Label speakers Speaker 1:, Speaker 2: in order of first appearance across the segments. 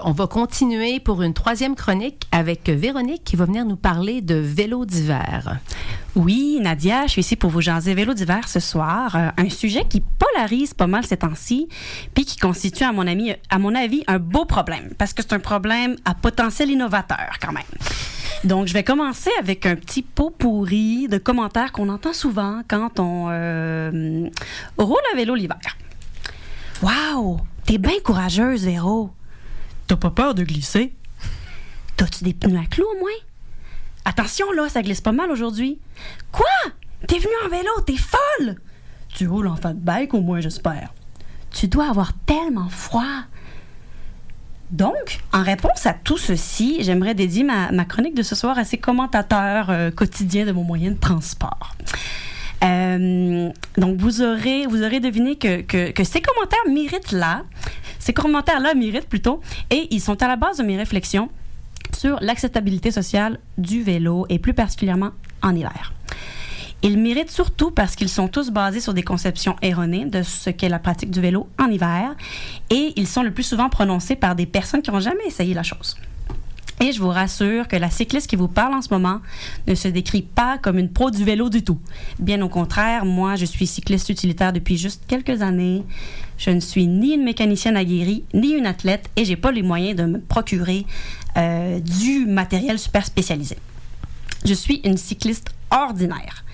Speaker 1: on va continuer pour une troisième chronique avec Véronique qui va venir nous parler de vélo d'hiver.
Speaker 2: Oui, Nadia, je suis ici pour vous jaser vélo d'hiver ce soir. Un sujet qui polarise pas mal ces temps-ci, puis qui constitue, à mon avis, un beau problème, parce que c'est un problème à potentiel innovateur quand même. Donc, je vais commencer avec un petit pot pourri de commentaires qu'on entend souvent quand on roule à vélo l'hiver. Wow! T'es bien courageuse, Véro.
Speaker 3: T'as pas peur de glisser?
Speaker 2: T'as-tu des pneus à clous au moins? Attention, là, ça glisse pas mal aujourd'hui. Quoi? T'es venue en vélo, t'es folle!
Speaker 3: Tu roules en fat bike au moins, j'espère.
Speaker 2: Tu dois avoir tellement froid. Donc, en réponse à tout ceci, j'aimerais dédier ma chronique de ce soir à ces commentateurs quotidiens de mon moyen de transport. Donc, vous aurez deviné que ces commentaires-là méritent plutôt, et ils sont à la base de mes réflexions sur l'acceptabilité sociale du vélo, et plus particulièrement en hiver. Ils méritent surtout parce qu'ils sont tous basés sur des conceptions erronées de ce qu'est la pratique du vélo en hiver, et ils sont le plus souvent prononcés par des personnes qui n'ont jamais essayé la chose. Et je vous rassure que la cycliste qui vous parle en ce moment ne se décrit pas comme une pro du vélo du tout. Bien au contraire, moi, je suis cycliste utilitaire depuis juste quelques années. Je ne suis ni une mécanicienne aguerrie, ni une athlète, et j'ai pas les moyens de me procurer du matériel super spécialisé. Je suis une cycliste ordinaire.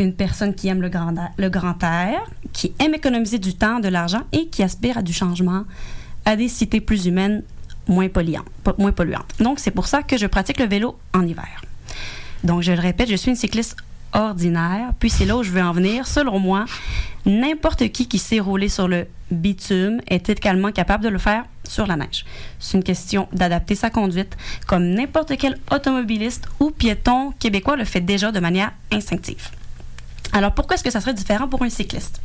Speaker 2: Une personne qui aime le grand air, qui aime économiser du temps, de l'argent, et qui aspire à du changement, à des cités plus humaines, moins polluantes. Donc, c'est pour ça que je pratique le vélo en hiver. Donc, je le répète, je suis une cycliste ordinaire, puis c'est là où je veux en venir. Selon moi, n'importe qui sait rouler sur le bitume est également capable de le faire sur la neige. C'est une question d'adapter sa conduite, comme n'importe quel automobiliste ou piéton québécois le fait déjà de manière instinctive. Alors, pourquoi est-ce que ça serait différent pour un cycliste?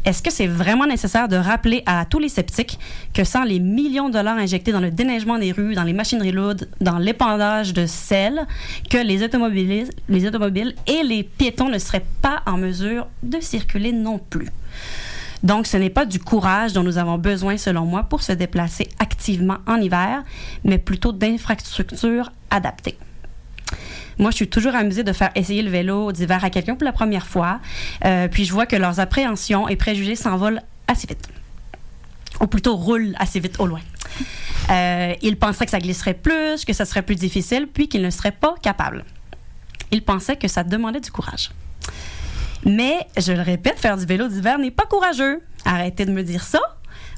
Speaker 2: Est-ce que c'est vraiment nécessaire de rappeler à tous les sceptiques que sans les millions de dollars injectés dans le déneigement des rues, dans les machineries lourdes, dans l'épandage de sel, que les automobiles et les piétons ne seraient pas en mesure de circuler non plus? Donc, ce n'est pas du courage dont nous avons besoin, selon moi, pour se déplacer activement en hiver, mais plutôt d'infrastructures adaptées. Moi, je suis toujours amusée de faire essayer le vélo d'hiver à quelqu'un pour la première fois. Puis je vois que leurs appréhensions et préjugés s'envolent assez vite. Ou plutôt roulent assez vite au loin. Ils penseraient que ça glisserait plus, que ça serait plus difficile, puis qu'ils ne seraient pas capables. Ils pensaient que ça demandait du courage. Mais, je le répète, faire du vélo d'hiver n'est pas courageux. Arrêtez de me dire ça.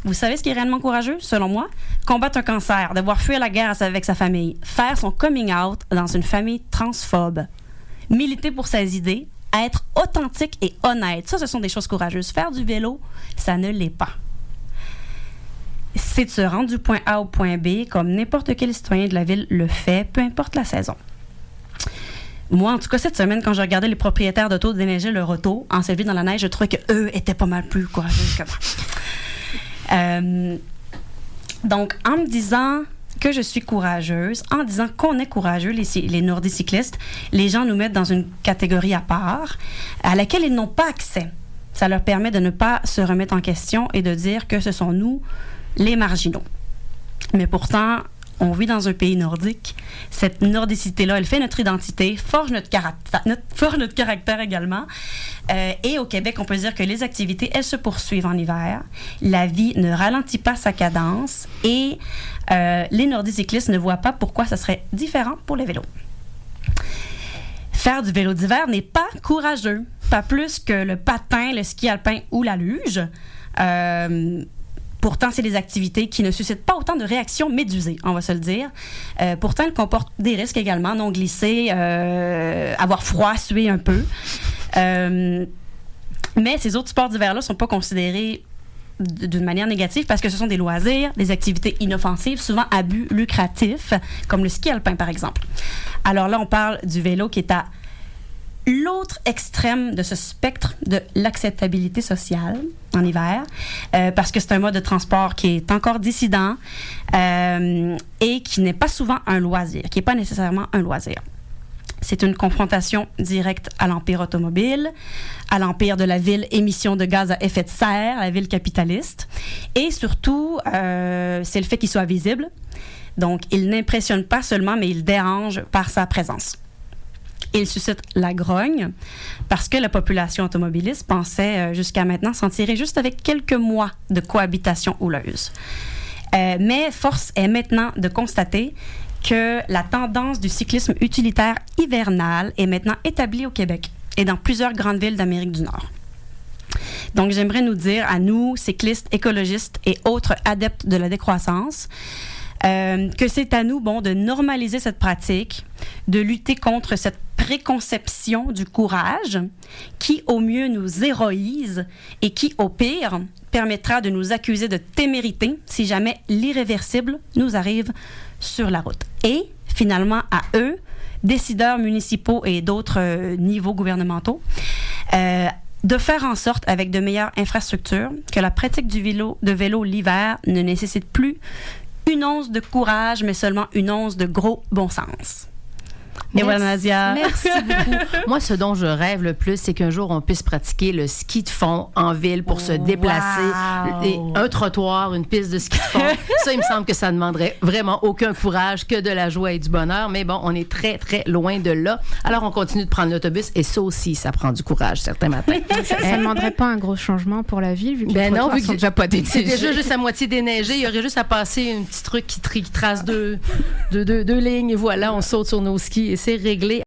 Speaker 2: Vous savez ce qui est réellement courageux, selon moi? Combattre un cancer, devoir fuir la guerre avec sa famille, faire son coming out dans une famille transphobe, militer pour ses idées, être authentique et honnête. Ça, ce sont des choses courageuses. Faire du vélo, ça ne l'est pas. C'est de se rendre du point A au point B comme n'importe quel citoyen de la ville le fait, peu importe la saison. Moi, en tout cas, cette semaine, quand je regardais les propriétaires d'auto déneiger leur auto en s'élevant dans la neige, je trouvais qu'eux étaient pas mal plus courageux que moi. Donc, en me disant que je suis courageuse, en disant qu'on est courageux, les nordicyclistes, les gens nous mettent dans une catégorie à part à laquelle ils n'ont pas accès. Ça leur permet de ne pas se remettre en question et de dire que ce sont nous, les marginaux. Mais pourtant, on vit dans un pays nordique. Cette nordicité-là, elle fait notre identité, forge notre caractère également. Et au Québec, on peut dire que les activités, elles se poursuivent en hiver. La vie ne ralentit pas sa cadence et les nordicyclistes ne voient pas pourquoi ça serait différent pour les vélos. Faire du vélo d'hiver n'est pas courageux, pas plus que le patin, le ski alpin ou la luge. Pourtant, c'est des activités qui ne suscitent pas autant de réactions médusées, on va se le dire. Pourtant, elles comportent des risques également, non glisser, avoir froid, suer un peu. Mais ces autres sports d'hiver-là ne sont pas considérés d'une manière négative parce que ce sont des loisirs, des activités inoffensives, souvent à but lucratif, comme le ski alpin, par exemple. Alors là, on parle du vélo qui est à l'autre extrême de ce spectre de l'acceptabilité sociale en hiver, parce que c'est un mode de transport qui est encore dissident et qui n'est pas souvent un loisir, qui n'est pas nécessairement un loisir. C'est une confrontation directe à l'empire automobile, à l'empire de la ville émission de gaz à effet de serre, la ville capitaliste. Et surtout, c'est le fait qu'il soit visible. Donc, il n'impressionne pas seulement, mais il dérange par sa présence. Il suscite la grogne parce que la population automobiliste pensait jusqu'à maintenant s'en tirer juste avec quelques mois de cohabitation houleuse. Mais force est maintenant de constater que la tendance du cyclisme utilitaire hivernal est maintenant établie au Québec et dans plusieurs grandes villes d'Amérique du Nord. Donc, j'aimerais nous dire, à nous, cyclistes, écologistes et autres adeptes de la décroissance, que c'est à nous, de normaliser cette pratique, de lutter contre cette préconception du courage qui, au mieux, nous héroïse et qui, au pire, permettra de nous accuser de témérité si jamais l'irréversible nous arrive sur la route. Et, finalement, à eux, décideurs municipaux et d'autres niveaux gouvernementaux, de faire en sorte, avec de meilleures infrastructures, que la pratique du vélo l'hiver ne nécessite plus une once de courage, mais seulement une once de gros bon sens. Et voilà, Nadia.
Speaker 1: Merci beaucoup. Moi, ce dont je rêve le plus, c'est qu'un jour, on puisse pratiquer le ski de fond en ville pour se déplacer.
Speaker 2: Wow.
Speaker 1: Un trottoir, une piste de ski de fond. Ça, il me semble que ça ne demanderait vraiment aucun courage, que de la joie et du bonheur. Mais bon, on est très, très loin de là. Alors, on continue de prendre l'autobus et ça aussi, ça prend du courage certains matins.
Speaker 4: Ça ne demanderait pas un gros changement pour la ville, vu que les trottoirs sont déjà pas
Speaker 1: c'est
Speaker 4: déneigés.
Speaker 1: déjà juste à moitié déneigé. Il y aurait juste à passer un petit truc qui trace deux lignes et voilà, on saute sur nos skis et c'est réglé.